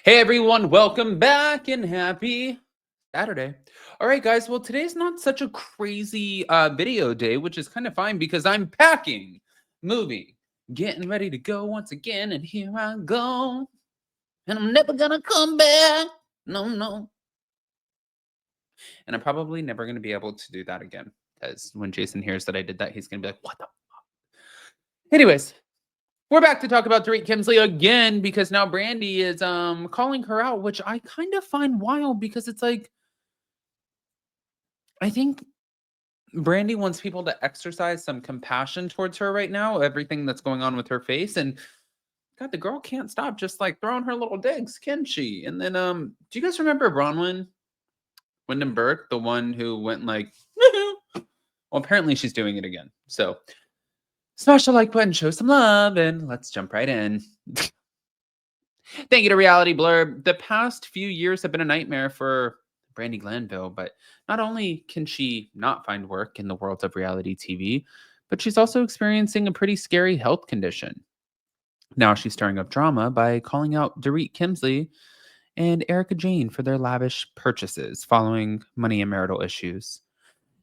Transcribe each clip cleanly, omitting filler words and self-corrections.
Hey everyone, welcome back and happy Saturday. All right, guys. Well, today's not such a crazy video day, which is kind of fine because I'm packing, moving, getting ready to go once again, and here I go. And I'm never gonna come back. No, no. And I'm probably never gonna be able to do that again. Because when Jason hears that I did that, he's gonna be like, what the anyways, we're back to talk about Dorit Kimsley again because now Brandy is calling her out, which I kind of find wild because it's like I think Brandy wants people to exercise some compassion towards her right now, everything that's going on with her face. And God, the girl can't stop just like throwing her little digs, can she? And then do you guys remember Bronwyn, Wyndham Burke, the one who went like well, apparently she's doing it again. So smash the like button, show some love, and let's jump right in. Thank you to Reality Blurb. The past few years have been a nightmare for Brandy Glanville, but not only can she not find work in the world of reality TV, but she's also experiencing a pretty scary health condition. Now she's stirring up drama by calling out Dorit Kimsley and Erika Jane for their lavish purchases following money and marital issues.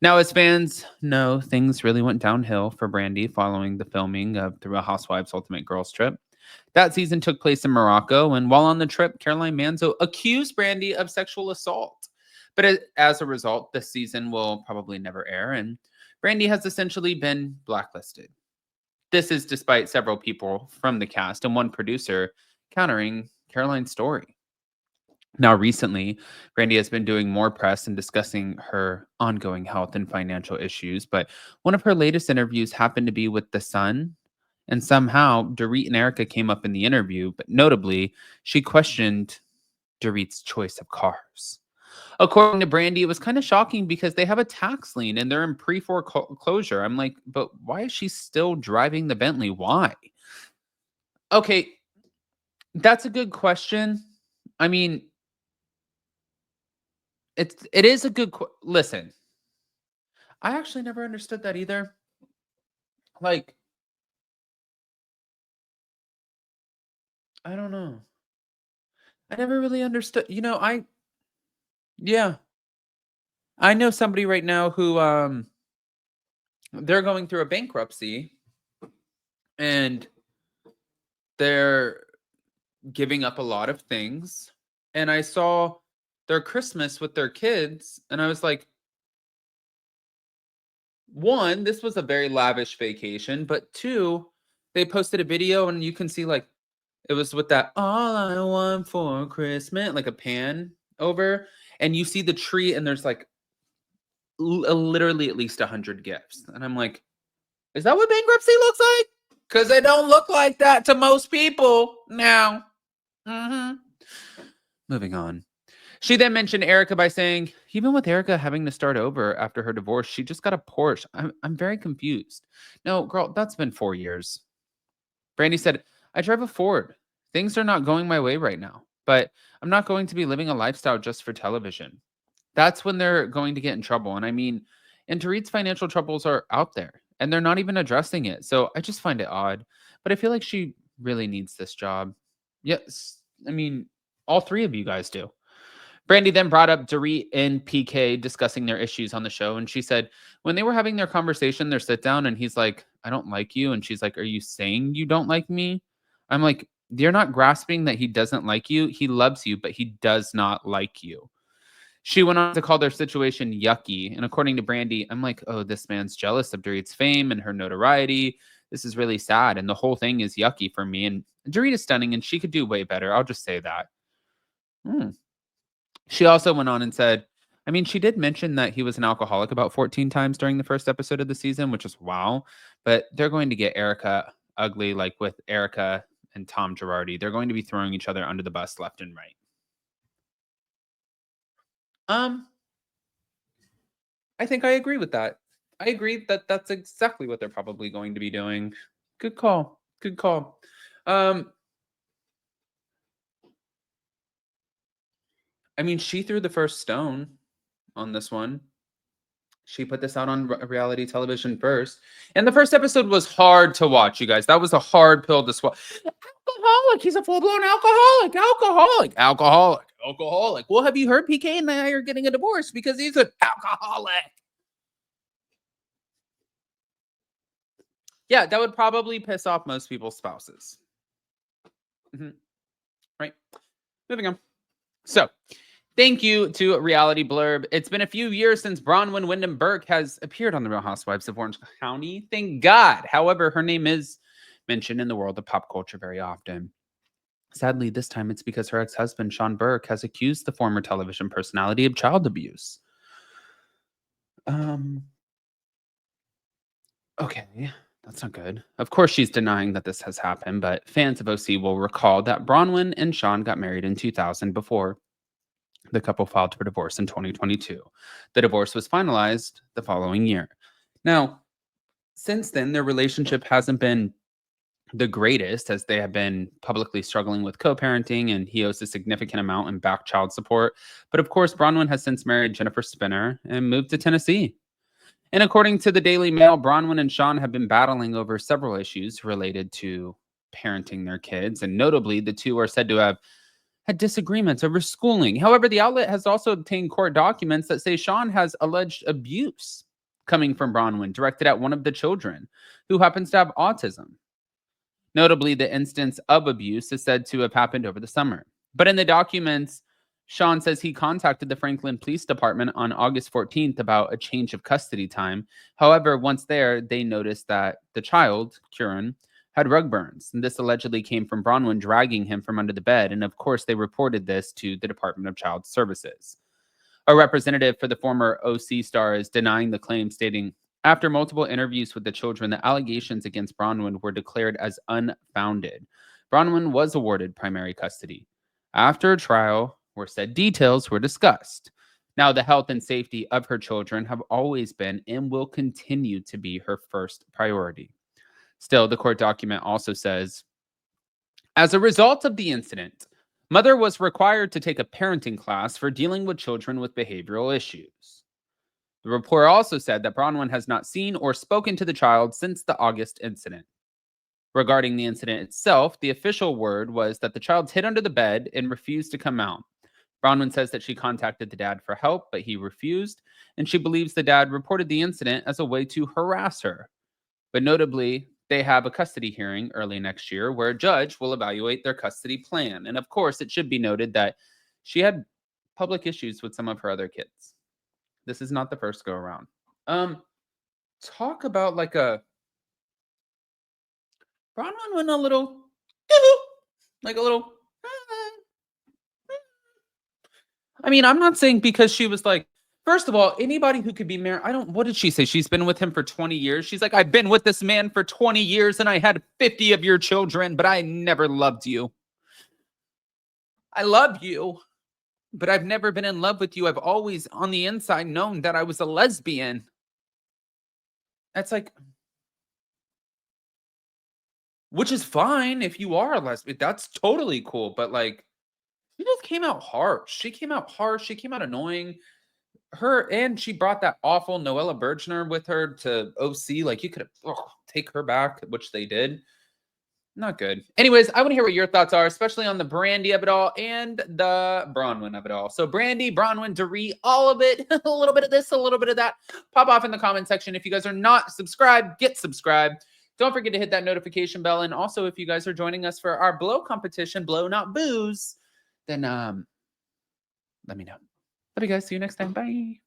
Now, as fans know, things really went downhill for Brandy following the filming of the Real Housewives Ultimate Girls Trip. That season took place in Morocco, and while on the trip, Caroline Manzo accused Brandy of sexual assault. But as a result, this season will probably never air, and Brandy has essentially been blacklisted. This is despite several people from the cast and one producer countering Caroline's story. Now, recently, Brandy has been doing more press and discussing her ongoing health and financial issues. But one of her latest interviews happened to be with The Sun. And somehow, Dorit and Erika came up in the interview. But notably, she questioned Dorit's choice of cars. According to Brandy, it was kind of shocking because they have a tax lien and they're in pre foreclosure. I'm like, but why is she still driving the Bentley? Why? Okay, that's a good question. I mean, it is a good listen. I actually never understood that either. Like, I don't know. I never really understood. Yeah. I know somebody right now who they're going through a bankruptcy and they're giving up a lot of things. And I saw their Christmas with their kids and I was like, one, this was a very lavish vacation, but two, they posted a video and you can see like it was with that "All I Want for Christmas," like a pan over, and you see the tree, and there's like literally at least 100 gifts, and I'm like, "Is that what bankruptcy looks like?" Because they don't look like that to most people now. hmm Moving on. She then mentioned Erica by saying, even with Erica having to start over after her divorce, she just got a Porsche. I'm very confused. No, girl, that's been 4 years. Brandy said, I drive a Ford. Things are not going my way right now, but I'm not going to be living a lifestyle just for television. That's when they're going to get in trouble. And I mean, and Dorit's financial troubles are out there and they're not even addressing it. So I just find it odd. But I feel like she really needs this job. Yes. I mean, all three of you guys do. Brandy then brought up Dorit and PK discussing their issues on the show. And she said, when they were having their conversation, their sit down, and he's like, I don't like you. And she's like, are you saying you don't like me? I'm like, you're not grasping that he doesn't like you. He loves you, but he does not like you. She went on to call their situation yucky. And according to Brandy, I'm like, oh, this man's jealous of Dorit's fame and her notoriety. This is really sad. And the whole thing is yucky for me. And Dorit is stunning and she could do way better. I'll just say that. Hmm. She also went on and said, I mean, she did mention that he was an alcoholic about 14 times during the first episode of the season, which is wow. But they're going to get Erika ugly, like with Erika and Tom Girardi. They're going to be throwing each other under the bus left and right. Um, I think I agree with that. I agree that that's exactly what they're probably going to be doing. Good call. Good call. Um, I mean, she threw the first stone on this one. She put this out on reality television first. And the first episode was hard to watch, you guys. That was a hard pill to swallow. Alcoholic. He's a full-blown alcoholic. Alcoholic. Alcoholic. Alcoholic. Well, have you heard PK and I are getting a divorce because he's an alcoholic? Yeah, that would probably piss off most people's spouses. Right. Moving on. So, thank you to Reality Blurb. It's been a few years since Bronwyn Wyndham Burke has appeared on The Real Housewives of Orange County. Thank God. However, her name is mentioned in the world of pop culture very often. Sadly, this time it's because her ex-husband, Sean Burke, has accused the former television personality of child abuse. Okay, that's not good. Of course, she's denying that this has happened, but fans of OC will recall that Bronwyn and Sean got married in 2000 before the couple filed for divorce in 2022. The divorce was finalized the following year. Now, since then, their relationship hasn't been the greatest, as they have been publicly struggling with co-parenting, and he owes a significant amount in back child support. But of course, Bronwyn has since married Jennifer Spinner and moved to Tennessee. And according to the Daily Mail, Bronwyn and Sean have been battling over several issues related to parenting their kids. And notably, the two are said to have had disagreements over schooling. However, the outlet has also obtained court documents that say Sean has alleged abuse coming from Bronwyn directed at one of the children who happens to have autism. Notably, the instance of abuse is said to have happened over the summer. But in the documents, Sean says he contacted the Franklin Police Department on August 14th about a change of custody time. However, once there, they noticed that the child, Kieran, had rug burns. And this allegedly came from Bronwyn dragging him from under the bed. And of course, they reported this to the Department of Child Services. A representative for the former OC star is denying the claim, stating, after multiple interviews with the children, the allegations against Bronwyn were declared as unfounded. Bronwyn was awarded primary custody. After a trial where said details were discussed. Now, the health and safety of her children have always been and will continue to be her first priority. Still, the court document also says, as a result of the incident, mother was required to take a parenting class for dealing with children with behavioral issues. The report also said that Bronwyn has not seen or spoken to the child since the August incident. Regarding the incident itself, the official word was that the child hid under the bed and refused to come out. Bronwyn says that she contacted the dad for help, but he refused, and she believes the dad reported the incident as a way to harass her. But notably, they have a custody hearing early next year where a judge will evaluate their custody plan. And of course, it should be noted that she had public issues with some of her other kids. This is not the first go around. Talk about like a Bronwyn went a little like a little. I mean, I'm not saying because she was like, first of all, anybody who could be married, what did she say? She's been with him for 20 years. She's like, I've been with this man for 20 years and I had 50 of your children, but I never loved you. I love you, but I've never been in love with you. I've always on the inside known that I was a lesbian. That's like, which is fine if you are a lesbian. That's totally cool. But like, she just came out harsh. She came out harsh. She came out annoying. And she brought that awful Noella Bergner with her to OC. Like, you could have take her back, which they did. Not good. Anyways, I want to hear what your thoughts are, especially on the Brandy of it all and the Bronwyn of it all. So Brandy, Bronwyn, Dorit, all of it, a little bit of this, a little bit of that. Pop off in the comment section. If you guys are not subscribed, get subscribed. Don't forget to hit that notification bell. And also, if you guys are joining us for our blow competition, blow not booze, then let me know. Love you guys. See you next time. Bye.